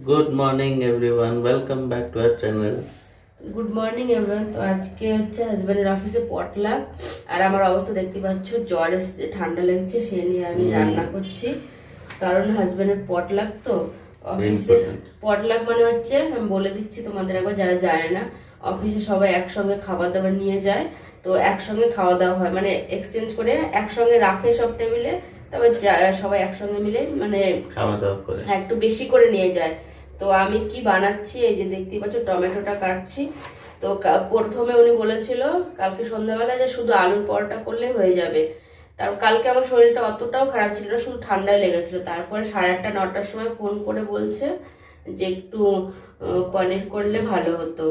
Good morning everyone, welcome back to our channel. Good morning everyone. তো আজকে হচ্ছে হাজব্যান্ডের অফিসে পটলাক, আর আমার অবস্থা দেখতে পাচ্ছ, জ্বর এসছে, ঠান্ডা লেগেছে, সে নিয়ে আমি রান্না করছি। কারণ হাজব্যান্ডের পটলাক তো অফিসে। পটলাক মানে হচ্ছে, আমি বলে দিচ্ছি তোমাদের একবার যারা জানে না, অফিসে সবাই একসঙ্গে খাবার দাবার নিয়ে যায়, তো একসঙ্গে খাওয়া দাওয়া হয়, মানে এক্সচেঞ্জ করে একসঙ্গে রাখে সব টেবিলে, তারপর সবাই একসঙ্গে মিলে মানে খাওয়া দাওয়া করে একটু বেশি করে নিয়ে যায়। তো আমি কি বানাচ্ছি, এই যে দেখতেই পাচ্ছ টমেটোটা কাটছি। তো প্রথমে উনি বলেছিল কালকে সন্ধ্যাবেলা যে শুধু আলুর পরোটা করলে হয়ে যাবে। কালকে আমার শরীরটা অতটাও খারাপ ছিল না, শুধু ঠান্ডায় লেগেছিল। তারপরে 8:30 9টার সময় ফোন করে বলছে যে একটু পনির করলে ভালো হতো।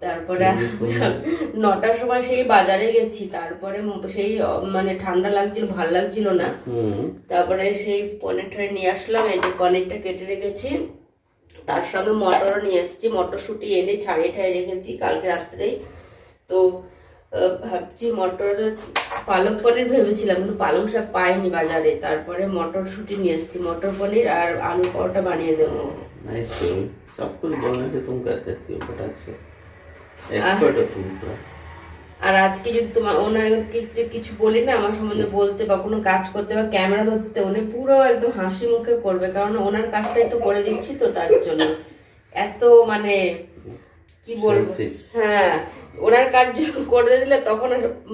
তারপরে 9টার সময় সেই বাজারে গেছি, তারপরে সেই মানে ঠান্ডা লাগছিল, ভাল লাগছিল না। তারপরে সেই পনিরটা নিয়ে আসলাম, এই যে পনিরটা কেটে রেখেছি, তার সঙ্গে মটরও নিয়ে এসেছি, মটরশুঁটি এনে ছাড়িয়ে ঠাড়িয়ে রেখেছি কালকে রাত্রেই। তো ভাবছি মটর পালক পনির ভেবেছিলাম, কিন্তু পালং শাক পাইনি বাজারে। তারপরে মটরশুঁটি নিয়ে এসেছি, মটর পনির আর আলু পরোটা বানিয়ে দেবো। नाइस, सब कुछ बोलने से तुम कर देती हो फटाक से, एक्सपर्ट हो तुम तो। আর আজকে যদি তোমার ওনাকে কিছু বলি না আমার সম্বন্ধে বলতে বা কোনো কাজ করতে বা ক্যামেরা ধরতে, উনি পুরো একদম হাসি মুখে করবে, কারণ ওনার কাজটাই তো করে দিচ্ছি, তো তার জন্য এত মানে কি বলবো। হ্যাঁ, ওনার কাজ করে দিলে তখন,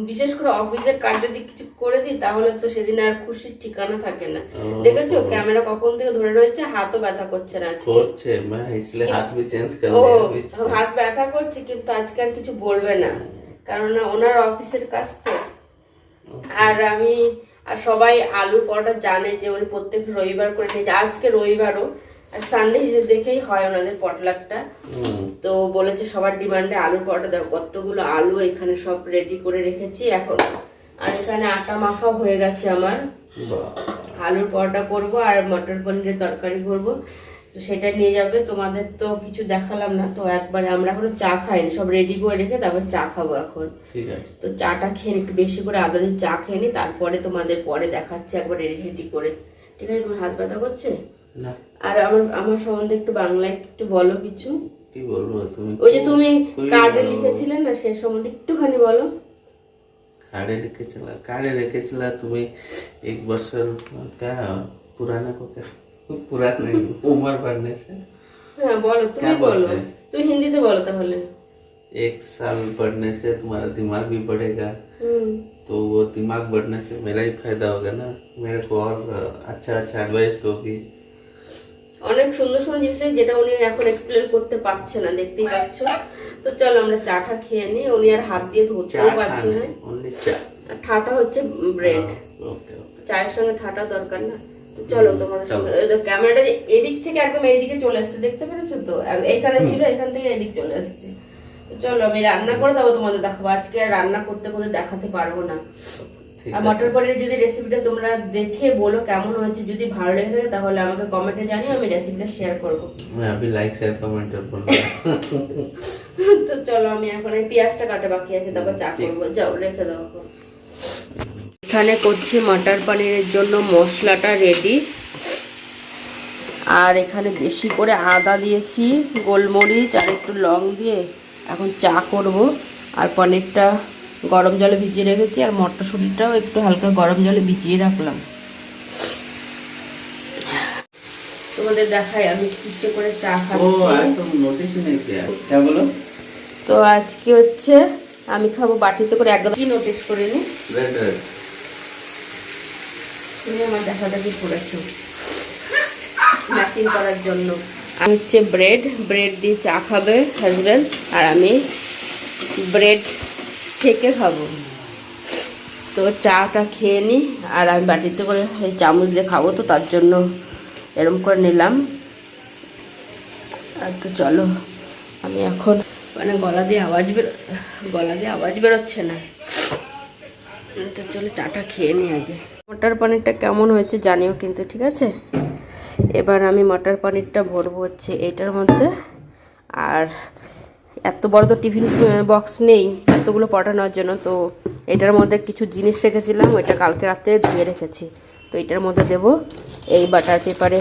বিশেষ করে অফিসের কাজ যদি কিছু করে দিই, তাহলে তো সেদিন আর খুশির ঠিকানা থাকে না। দেখেছো ক্যামেরা কখন থেকে ধরে রয়েছে, হাতও ব্যথা করছে না করছে, मैं इसलिए हाथ भी चेंज कर ও लिया। হাত ব্যথা করছে, কিন্তু আজকে আর কিছু বলবে না, কারণ ওনার অফিসের কাজ তো। আর আমি আর সবাই আলুর পরোটা জানে যে উনি প্রত্যেক রবিবার করে নিয়ে যায়, আজকে রবিবারও, আর সানডে হিসেবে দেখেই হয় ওনাদের পটলাকটা। তো বলেছে সবার ডিমান্ডে আলুর পরোটা দাও। কতগুলো আলু এখানে সব রেডি করে রেখেছি এখন। আর এখানে আটা মাখা হয়ে গেছে আমার, আলুর পরোটা করব আর মটর পনিরের তরকারি করব। তো সেটা নিয়ে যাবে। তোমাদের তো কিছু দেখালাম না, তো একবারে আমরা এখনো চা খাইনি, সব রেডি করে রেখে তারপর চা খাবো এখন। ঠিক আছে, তো চাটা খেয়ে একটু বেশি করে আদা দিয়ে চা খেয়ে নি, তারপরে তোমাদের পরে দেখাচ্ছি একবার রেডি করে। ঠিক আছে? তোমার হাত ব্যথা করছে না? আর আমার সম্বন্ধে একটু বাংলায় একটু বলো কিছু। কি বলবো, তুমি ওই যে তুমি কার্ডে লিখেছিলে না, সে সম্বন্ধে একটুখানি বলো। कार्ड लिखेছিলা তুমি 1 বছর क्या पुराना को क्या पुराना नहीं उम्र बढ़ने से। হ্যাঁ বলো, তুমি বলো, তুমি হিন্দিতে বলো তাহলে। 1 साल बढ़ने से तुम्हारा दिमाग भी बढ़ेगा, तो वो दिमाग बढ़ने से मेरा ही फायदा होगा ना, मेरे को और अच्छा अच्छा एडवाइस दोगी। অনেক সুন্দর সুন্দর জিনিস যেটা উনি এখন এক্সপ্লেন করতে পারছে না, দেখতেই পাচ্ছ। তো চলো আমরা চাটা খেয়ে নিই, উনি আর হাত দিয়ে ধরতেও পারছে না। আর ঠাটা হচ্ছে ব্রেড, চায়ের সঙ্গে ঠাটা দরকার না। তো চলো তোমাদের সঙ্গে ক্যামেরাটা এদিক থেকে একদম এইদিকে চলে আসছে, দেখতে পেরেছো তো, এখানে ছিল, এখান থেকে এদিক চলে আসছে। তো চলো আমি রান্না করে তারপর তোমাদের দেখাবো। আজকে আর রান্না করতে করতে দেখাতে পারবো না। আর মটর পনিরের যদি রেসিপিটা তোমরা দেখে বলো কেমন হয়েছে, যদি ভালো লেগে থাকে তাহলে আমাকে কমেন্টে জানিও, আমি রেসিপিটা শেয়ার করবো। मैं अभी लाइक शेयर कमेंट कर তো চলো আমি এখন এই পেঁয়াজটা কাটা বাকি আছে, তারপর চা করবো। যাও রেখে দাও। এখানে করছি মটর পনিরের জন্য মশলাটা রেডি, আর এখানে বেশি করে আদা দিয়েছি, গোলমরিচ আর একটু লং দিয়ে এখন চা করব। আর পনিরটা গরম জলে ভিজিয়ে রেখেছি, আর মটরশুঁটিটাও একটু হালকা গরম জলে ভিজিয়ে রাখলাম। তোমাদের দেখাই আমি কিসে করে চা খাচ্ছি। তো আজকে হচ্ছে আমি খাবো বাটিতে করে, একদম কি নোটিস করিনি, তুমি আমার দেখা দেখি করেছো ম্যাচিং করার জন্য। আমি হচ্ছে ব্রেড দিয়ে চা খাবে হাজব্যান্ড, আর আমি ব্রেড সেকে খাবো। তো চাটা খেয়ে নিই, আর আমি বাটিতে করে এই চামচ দিয়ে খাবো, তো তার জন্য এরম করে নিলাম। আর তো চলো আমি এখন মানে গলা দিয়ে আওয়াজ বেরোচ্ছে না, তো চলো চাটা খেয়ে নিই আগে। মটর পনিরটা কেমন হয়েছে জানিও কিন্তু, ঠিক আছে? এবার আমি মটর পনিরটা ভরবো হচ্ছে এইটার মধ্যে। আর এত বড় তো টিফিন বক্স নেই এতগুলো পাঠানোর জন্য, তো এটার মধ্যে কিছু জিনিস রেখেছিলাম, ওইটা কালকে রাত্রে ধুয়ে রেখেছি, তো এটার মধ্যে দেব। এই বাটার পেপারে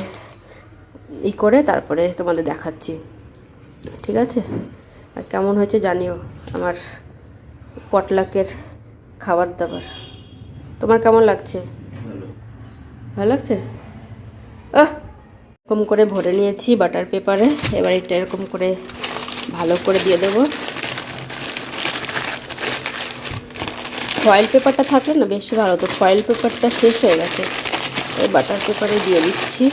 ই করে তারপরে তোমাদের দেখাচ্ছি, ঠিক আছে? আর কেমন হয়েছে জানিও আমার পটলাকের খাবার দাবার। তোমার কেমন লাগছে? ভালো লাগছে? এরকম করে ভরে নিয়েছি বাটার পেপারে। এবার এটা এরকম করে ভালো করে দিয়ে দেবো। ফয়েল পেপারটা থাকলে না বেশি ভালো হতো, ফয়েল পেপারটা শেষ হয়ে গেছে, এই বাটার পেপারে দিয়ে দিচ্ছি।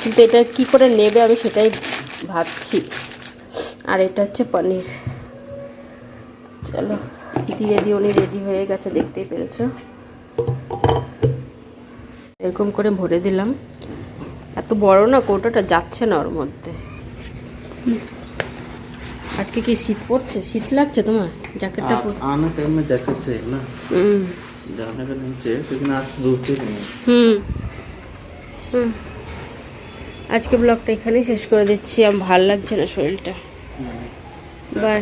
কিন্তু এটা কি করে নেবে আমি সেটাই ভাবছি। আর এটা হচ্ছে পনির। চলো দিয়ে দিয়ে উনি রেডি হয়ে গেছে, দেখতেই পেরেছো। এরকম করে ভরে দিলাম। এত বড় না কৌটোটা, যাচ্ছে না ওর মধ্যে। আজকে কি শীত পড়ছে? শীত লাগছে তোমার? জ্যাকেটটা आने टाइम में जैकेट चाहिए ना, जाने का नहीं चाहिए, लेकिन आज धूप ही नहीं है। আজকে ব্লগটা এখানেই শেষ করে দিচ্ছি। আমার ভালো লাগছে না শরীরটা। বাই।